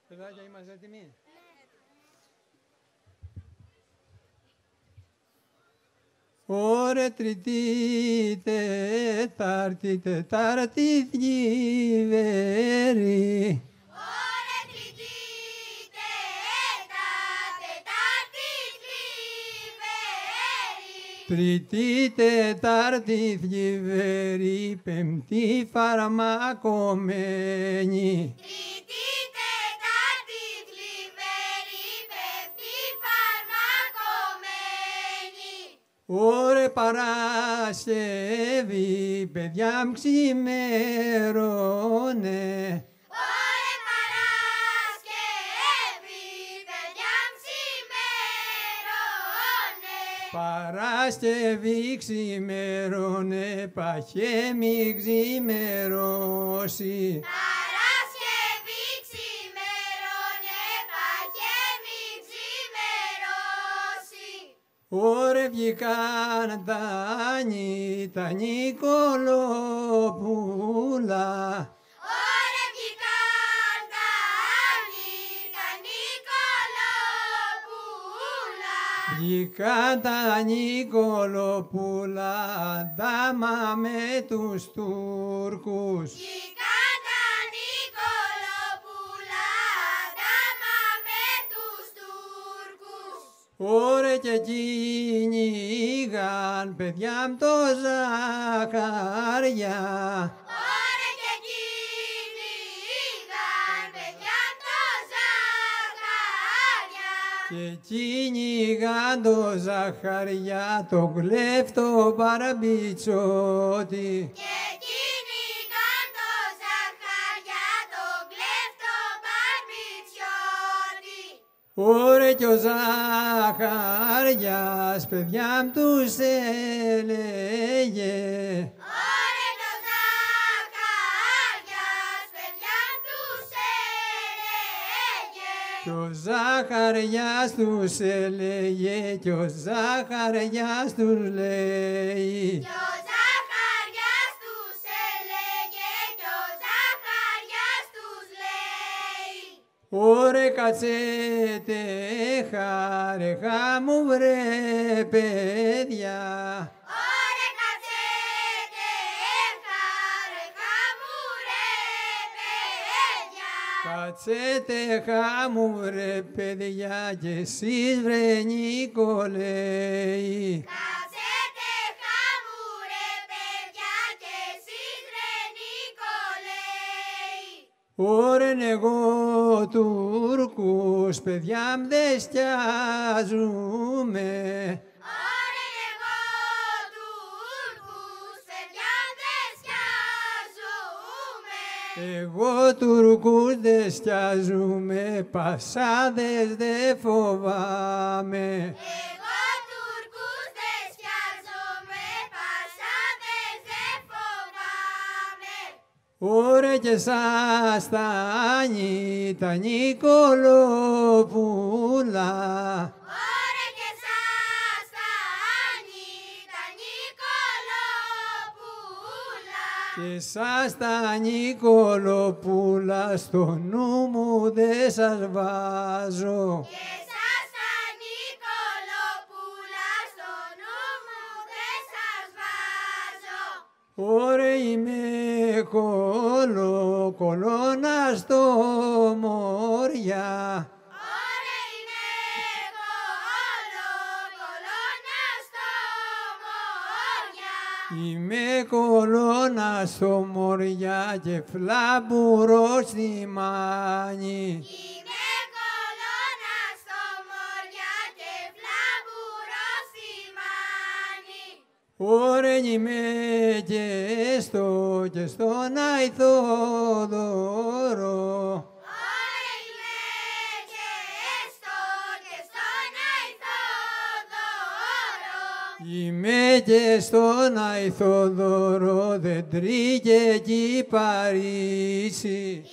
Παιδάκια, είμαστε έτοιμοι. Ωρε Τρίτη, Τετάρτη, Τετάρτη θλιβερή. Ωρε Τρίτη, Τετάρτη θλιβερή. Τρίτη, Τετάρτη θλιβερή, Πέμπτη φαρμακομένη. Τρίτη, Τετάρτη θλιβερή, Πέμπτη φαρμακομένη. Ωρε Παρασκευή, παιδιά μ' ξημέρωνε. Ωρε Παρασκευή, παιδιά μ' ξημέρωνε. Παρασκευή ξημέρωνε, παχέ μη ξημερώσει. Παρασκευή ξημέρωνε, παχέ μη ξημερώσει. Ωρε βγήκαν τα Νικολόπουλα. Ωρε βγήκαν τα Νικολόπουλα. Βγήκαν τα Νικολόπουλα, δάμα με τους Τούρκους. Βγήκαν τα Νικολόπουλα, δάμα με τους Τούρκους. Ωρε και κυνηγάν παιδιά μ' το Ζαχαριά. Ωρε και κυνηγάν παιδιά μ' το Ζαχαριά. Και κυνηγάν το Ζαχαριά, το κλέφτο παραμπιτσότη. Και κυνηγάν το Ζαχαριά, το κλέφτο παρμπιτσιώτη. Ωρε κι ο Ζαχαριάς παιδιά μ' τους έλεγε. Ωρε το Ζαχαριάς, παιδιά τους έλεγε. Κι ο Ζαχαριάς τους έλεγε, κι ο Ζαχαριάς τους λέει. Κι ο Ζαχαριάς τους έλεγε, κι ο Ζαχαριάς τους λέει. Ωρε κατσέτε χαρεχά μου βρε παιδιά. Ωρε κατσέτε χαρεχά μου ρε παιδιά. Κατσέτε χάμου βρε παιδιά κι εσείς βρε Νικολέη. Κατσέτε χάμου ρε παιδιά κι εσείς ρε Νικολέη. Ωρε εγώ Τούρκους παιδιά μ' δε στιάζουμε. Ωρε εγώ Τούρκους παιδιά δεν σκιάζουμε. Εγώ Τουρκούς δε στιάζουμε, πασάδες δε φοβάμαι. Εγώ Τούρκους δεν σκιάζομαι, πασάδες δεν φοβάμαι. Ωρε και σας τα Νικολόπουλα. Ωρε και σας τα Νικολόπουλα. Και σας τα Νικολόπουλα στο νου μου δε σας βάζω. Και σας τα Νικολόπουλα στο νου μου δεν σας βάζω. Ωρε είμαι κολόνα στο Μόρια. Ωρε είναι κολόνα στο Μόρια. Είμαι κολόνα στο Μόρια και φλάμπουρος στη Μάνη. Είμαι κολόνα στο Μόρια και φλάμπουρος στη Μάνη. Ωρε είμαι και στον Αϊθόδωρο. Ωρε είμαι και στον Αϊθόδωρο. Είμαι και στον Αϊθόδωρο, δεν τρίγε εκεί Παρίσι.